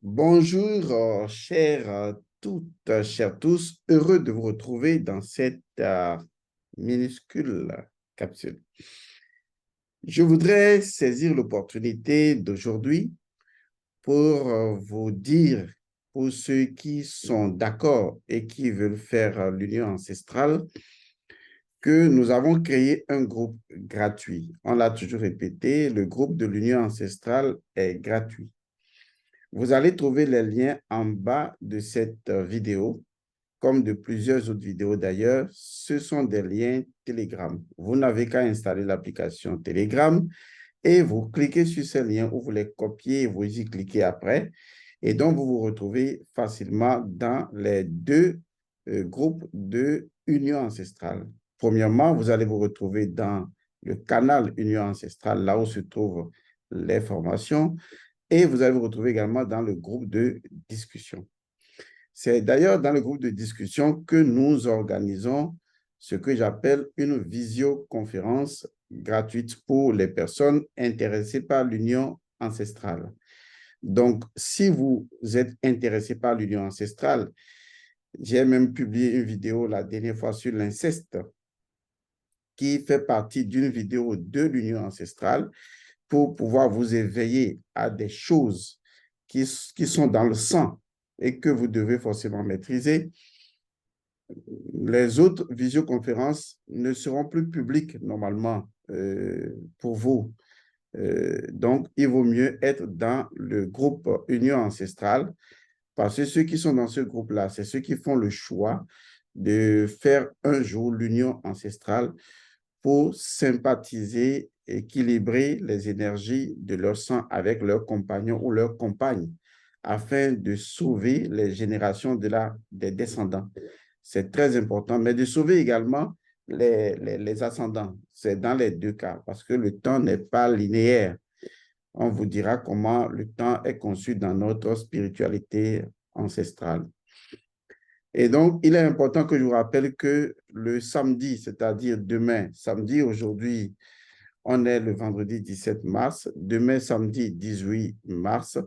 Bonjour, chers toutes, chers tous. Heureux de vous retrouver dans cette minuscule capsule. Je voudrais saisir l'opportunité d'aujourd'hui pour vous dire, pour ceux qui sont d'accord et qui veulent faire l'union ancestrale, que nous avons créé un groupe gratuit. On l'a toujours répété, le groupe de l'union ancestrale est gratuit. Vous allez trouver les liens en bas de cette vidéo, comme de plusieurs autres vidéos d'ailleurs. Ce sont des liens Telegram. Vous n'avez qu'à installer l'application Telegram et vous cliquez sur ces liens ou vous les copiez et vous y cliquez après. Et donc, vous vous retrouvez facilement dans les deux groupes de Union ancestrale. Premièrement, vous allez vous retrouver dans le canal Union ancestrale, là où se trouvent les formations. Et vous allez vous retrouver également dans le groupe de discussion. C'est d'ailleurs dans le groupe de discussion que nous organisons ce que j'appelle une visioconférence gratuite pour les personnes intéressées par l'union ancestrale. Donc, si vous êtes intéressé par l'union ancestrale, j'ai même publié une vidéo la dernière fois sur l'inceste qui fait partie d'une vidéo de l'union ancestrale pour pouvoir vous éveiller à des choses qui sont dans le sang et que vous devez forcément maîtriser. Les autres visioconférences ne seront plus publiques normalement pour vous. Donc, il vaut mieux être dans le groupe Union ancestrale parce que ceux qui sont dans ce groupe-là, c'est ceux qui font le choix de faire un jour l'union ancestrale pour sympathiser, équilibrer les énergies de leur sang avec leurs compagnons ou leurs compagnes afin de sauver les générations des descendants. C'est très important, mais de sauver également les ascendants. C'est dans les deux cas parce que le temps n'est pas linéaire. On vous dira comment le temps est conçu dans notre spiritualité ancestrale. Et donc, il est important que je vous rappelle que le samedi, c'est-à-dire demain, samedi aujourd'hui, on est le vendredi 17 mars, demain samedi 18 mars,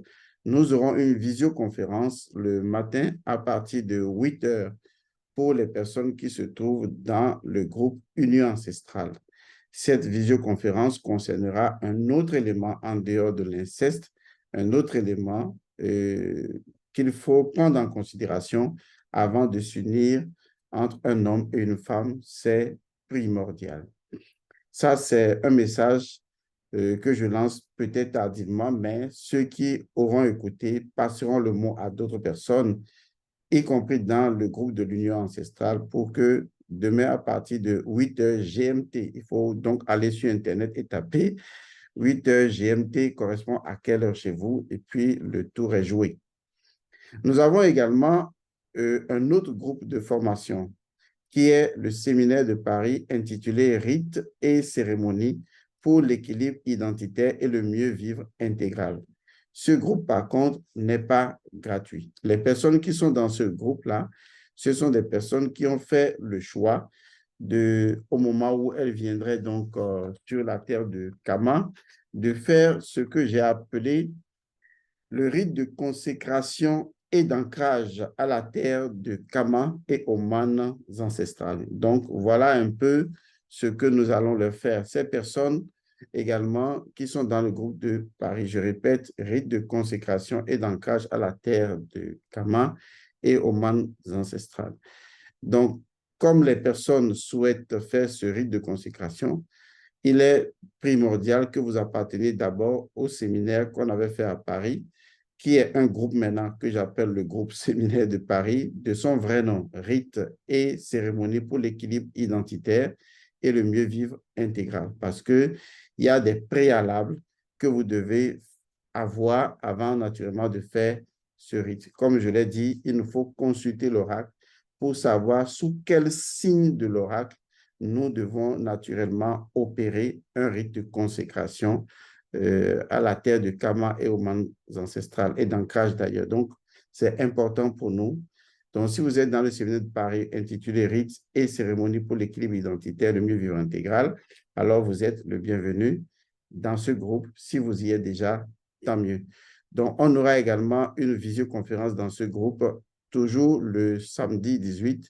nous aurons une visioconférence le matin à partir de 8 heures pour les personnes qui se trouvent dans le groupe Union ancestrale. Cette visioconférence concernera un autre élément en dehors de l'inceste, un autre élément qu'il faut prendre en considération avant de s'unir entre un homme et une femme. C'est primordial. Ça, c'est un message que je lance peut-être tardivement, mais ceux qui auront écouté passeront le mot à d'autres personnes, y compris dans le groupe de l'Union ancestrale, pour que demain, à partir de 8 heures GMT, il faut donc aller sur Internet et taper 8 heures GMT correspond à quelle heure chez vous, et puis le tour est joué. Nous avons également un autre groupe de formation qui est le séminaire de Paris intitulé Rites et cérémonies pour l'équilibre identitaire et le mieux vivre intégral. Ce groupe, par contre, n'est pas gratuit. Les personnes qui sont dans ce groupe-là, ce sont des personnes qui ont fait le choix au moment où elles viendraient donc sur la terre de Kama, de faire ce que j'ai appelé le rite de consécration et d'ancrage à la terre de Kama et aux manes ancestrales. Donc, voilà un peu ce que nous allons leur faire. Ces personnes également qui sont dans le groupe de Paris, je répète, rite de consécration et d'ancrage à la terre de Kama et aux manes ancestrales. Donc, comme les personnes souhaitent faire ce rite de consécration, il est primordial que vous apparteniez d'abord au séminaire qu'on avait fait à Paris, qui est un groupe maintenant que j'appelle le groupe séminaire de Paris, de son vrai nom, Rites et cérémonies pour l'équilibre identitaire et le mieux vivre intégral. Parce qu'il y a des préalables que vous devez avoir avant naturellement de faire ce rite. Comme je l'ai dit, il nous faut consulter l'oracle pour savoir sous quel signe de l'oracle nous devons naturellement opérer un rite de consécration à la terre de Kama et aux manes ancestrales et d'ancrage d'ailleurs. Donc, c'est important pour nous. Donc, si vous êtes dans le séminaire de Paris intitulé Rites et cérémonies pour l'équilibre identitaire, le mieux vivre intégral, alors vous êtes le bienvenu dans ce groupe. Si vous y êtes déjà, tant mieux. Donc, on aura également une visioconférence dans ce groupe, toujours le samedi 18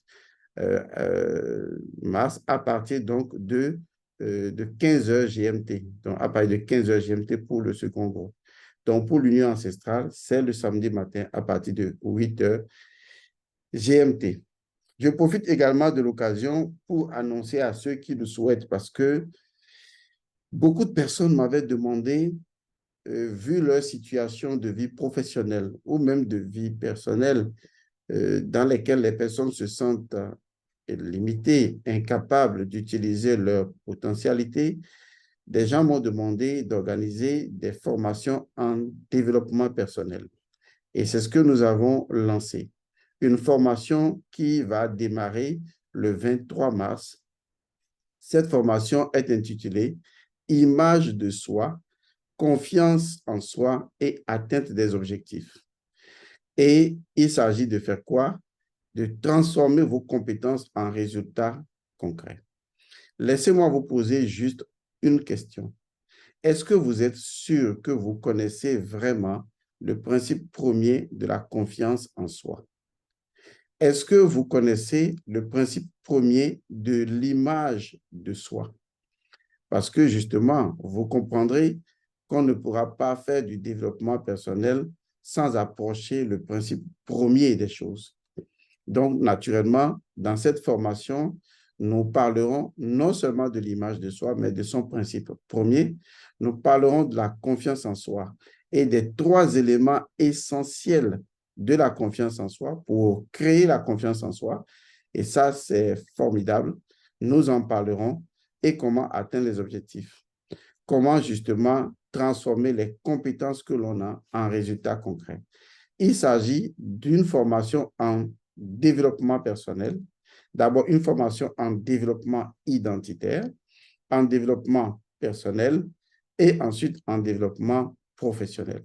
mars, à partir donc de 15h GMT. Donc, à partir de 15h GMT pour le second groupe. Donc, pour l'Union ancestrale, c'est le samedi matin à partir de 8h GMT. Je profite également de l'occasion pour annoncer à ceux qui le souhaitent, parce que beaucoup de personnes m'avaient demandé, vu leur situation de vie professionnelle ou même de vie personnelle, dans lesquelles les personnes se sentent limitées, incapables d'utiliser leur potentialité, des gens m'ont demandé d'organiser des formations en développement personnel. Et c'est ce que nous avons lancé. Une formation qui va démarrer le 23 mars. Cette formation est intitulée « Image de soi, confiance en soi et atteinte des objectifs ». Et il s'agit de faire quoi? De transformer vos compétences en résultats concrets. Laissez-moi vous poser juste une question. Est-ce que vous êtes sûr que vous connaissez vraiment le principe premier de la confiance en soi? Est-ce que vous connaissez le principe premier de l'image de soi? Parce que justement, vous comprendrez qu'on ne pourra pas faire du développement personnel sans approcher le principe premier des choses. Donc, naturellement, dans cette formation, nous parlerons non seulement de l'image de soi, mais de son principe premier. Nous parlerons de la confiance en soi et des 3 éléments essentiels de la confiance en soi pour créer la confiance en soi. Et ça, c'est formidable. Nous en parlerons et comment atteindre les objectifs. Comment justement transformer les compétences que l'on a en résultats concrets. Il s'agit d'une formation en développement personnel. D'abord, une formation en développement identitaire, en développement personnel et ensuite en développement professionnel.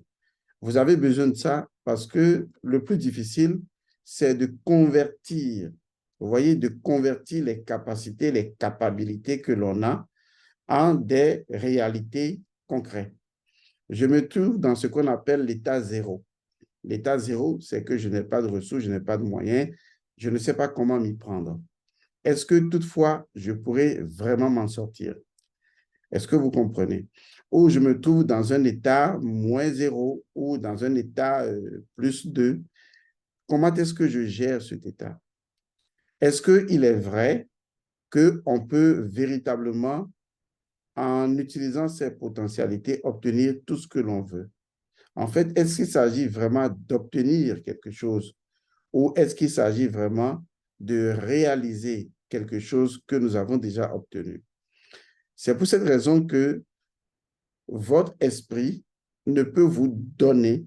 Vous avez besoin de ça parce que le plus difficile, c'est de convertir, vous voyez, de convertir les capacités, les capacités que l'on a en des réalités concrètes. Je me trouve dans ce qu'on appelle l'état zéro. L'état zéro, c'est que je n'ai pas de ressources, je n'ai pas de moyens, je ne sais pas comment m'y prendre. Est-ce que toutefois, je pourrais vraiment m'en sortir? Est-ce que vous comprenez? Ou je me trouve dans un état moins zéro ou dans un état plus 2. Comment est-ce que je gère cet état? Est-ce qu'il est vrai qu'on peut véritablement, en utilisant ses potentialités, obtenir tout ce que l'on veut? En fait, est-ce qu'il s'agit vraiment d'obtenir quelque chose ou est-ce qu'il s'agit vraiment de réaliser quelque chose que nous avons déjà obtenu? C'est pour cette raison que votre esprit ne peut vous donner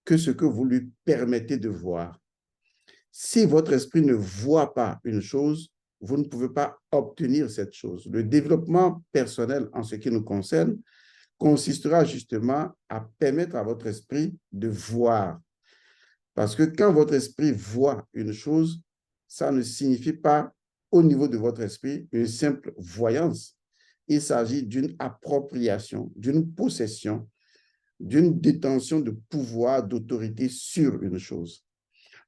que ce que vous lui permettez de voir. Si votre esprit ne voit pas une chose, vous ne pouvez pas obtenir cette chose. Le développement personnel en ce qui nous concerne consistera justement à permettre à votre esprit de voir. Parce que quand votre esprit voit une chose, ça ne signifie pas au niveau de votre esprit une simple voyance. Il s'agit d'une appropriation, d'une possession, d'une détention de pouvoir, d'autorité sur une chose.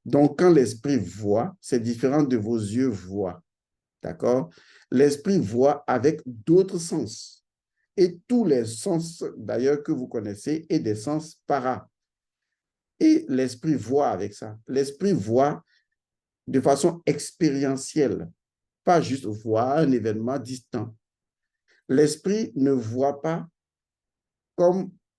Donc, quand l'esprit voit, c'est différent de vos yeux voient. D'accord? L'esprit voit avec d'autres sens. Et tous les sens, d'ailleurs, que vous connaissez, et des sens para. Et l'esprit voit avec ça. L'esprit voit de façon expérientielle, pas juste voir un événement distant. L'esprit ne voit pas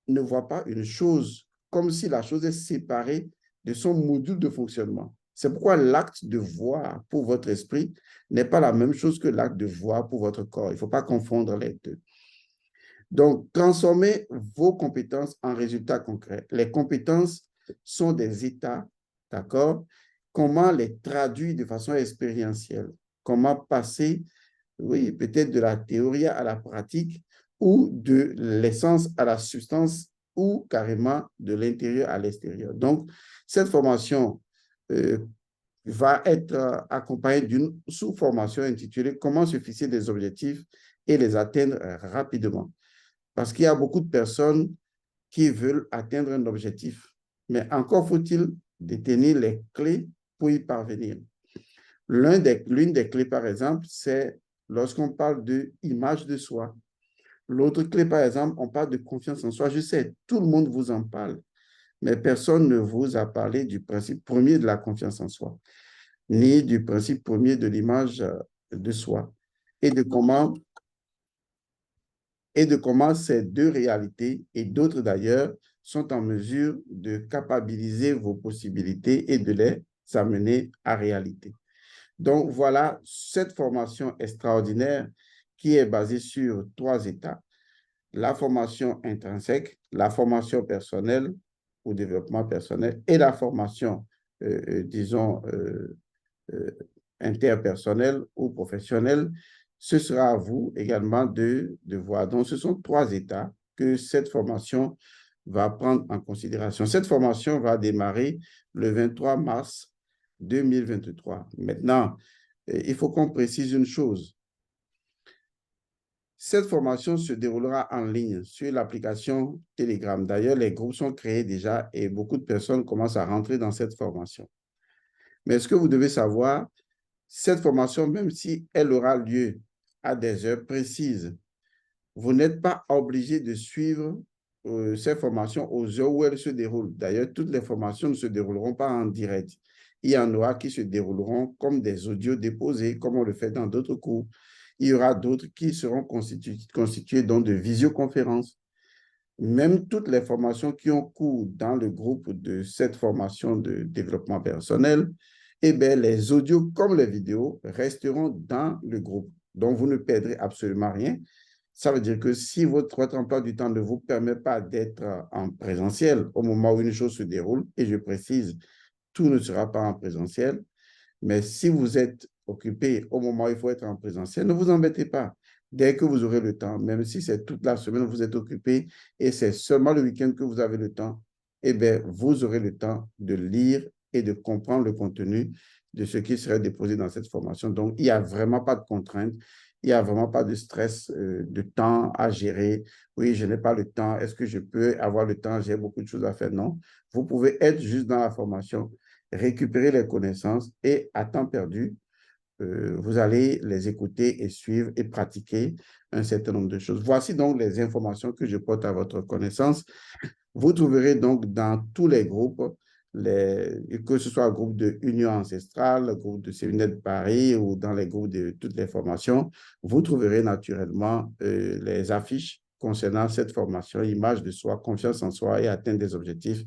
ne voit pas une chose comme si la chose est séparée de son module de fonctionnement. C'est pourquoi l'acte de voir pour votre esprit n'est pas la même chose que l'acte de voir pour votre corps. Il ne faut pas confondre les deux. Donc, transformez vos compétences en résultats concrets. Les compétences sont des états, d'accord? Comment les traduire de façon expérientielle? Comment passer, oui, peut-être de la théorie à la pratique ou de l'essence à la substance ou carrément de l'intérieur à l'extérieur. Donc, cette formation va être accompagnée d'une sous-formation intitulée « Comment se fixer des objectifs et les atteindre rapidement ». Parce qu'il y a beaucoup de personnes qui veulent atteindre un objectif. Mais encore faut-il détenir les clés pour y parvenir. L'une des clés, par exemple, c'est lorsqu'on parle de image de soi. L'autre clé, par exemple, on parle de confiance en soi. Je sais, tout le monde vous en parle, mais personne ne vous a parlé du principe premier de la confiance en soi, ni du principe premier de l'image de soi, et de comment ces deux réalités et d'autres d'ailleurs sont en mesure de capabiliser vos possibilités et de les amener à réalité. Donc voilà cette formation extraordinaire qui est basée sur 3 étapes. La formation intrinsèque, la formation personnelle ou développement personnel et la formation, disons, euh, interpersonnelle ou professionnelle. Ce sera à vous également de voir. Donc, ce sont 3 étapes que cette formation va prendre en considération. Cette formation va démarrer le 23 mars 2023. Maintenant, il faut qu'on précise une chose. Cette formation se déroulera en ligne sur l'application Telegram. D'ailleurs, les groupes sont créés déjà et beaucoup de personnes commencent à rentrer dans cette formation. Mais ce que vous devez savoir, cette formation, même si elle aura lieu à des heures précises, vous n'êtes pas obligé de suivre ces formations aux heures où elles se déroulent. D'ailleurs, toutes les formations ne se dérouleront pas en direct. Il y en aura qui se dérouleront comme des audios déposés, comme on le fait dans d'autres cours. Il y aura d'autres qui seront constitués donc de visioconférences. Même toutes les formations qui ont cours dans le groupe de cette formation de développement personnel, eh bien, les audios comme les vidéos resteront dans le groupe. Donc, vous ne perdrez absolument rien. Ça veut dire que si votre emploi du temps ne vous permet pas d'être en présentiel au moment où une chose se déroule, et je précise, tout ne sera pas en présentiel, mais si vous êtes occupé au moment où il faut être en présentiel, ne vous embêtez pas. Dès que vous aurez le temps, même si c'est toute la semaine, vous êtes occupé et c'est seulement le week-end que vous avez le temps, eh bien, vous aurez le temps de lire et de comprendre le contenu de ce qui serait déposé dans cette formation. Donc, il n'y a vraiment pas de contraintes, il n'y a vraiment pas de stress de temps à gérer. Oui, je n'ai pas le temps. Est-ce que je peux avoir le temps? J'ai beaucoup de choses à faire. Non. Vous pouvez être juste dans la formation, récupérer les connaissances et à temps perdu, vous allez les écouter et suivre et pratiquer un certain nombre de choses. Voici donc les informations que je porte à votre connaissance. Vous trouverez donc dans tous les groupes, que ce soit le groupe de Union ancestrale, le groupe de Séminaire de Paris ou dans les groupes de toutes les formations, vous trouverez naturellement les affiches concernant cette formation, image de soi, confiance en soi et atteindre des objectifs.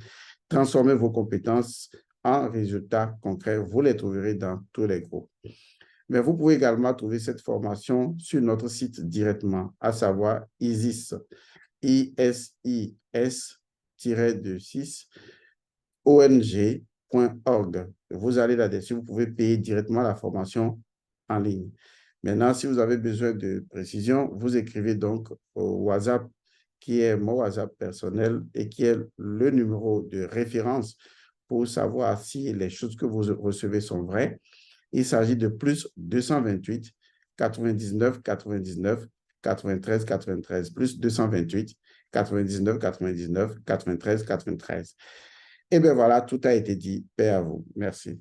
Transformer vos compétences en résultats concrets. Vous les trouverez dans tous les groupes. Mais vous pouvez également trouver cette formation sur notre site directement, à savoir ISIS, ISIS-6 ONG.org. Vous allez là-dessus, vous pouvez payer directement la formation en ligne. Maintenant, si vous avez besoin de précision, vous écrivez donc au WhatsApp, qui est mon WhatsApp personnel et qui est le numéro de référence pour savoir si les choses que vous recevez sont vraies. Il s'agit de plus 228 99 99 93 93, plus 228 99 99 93 93. Et bien voilà, tout a été dit. Paix à vous. Merci.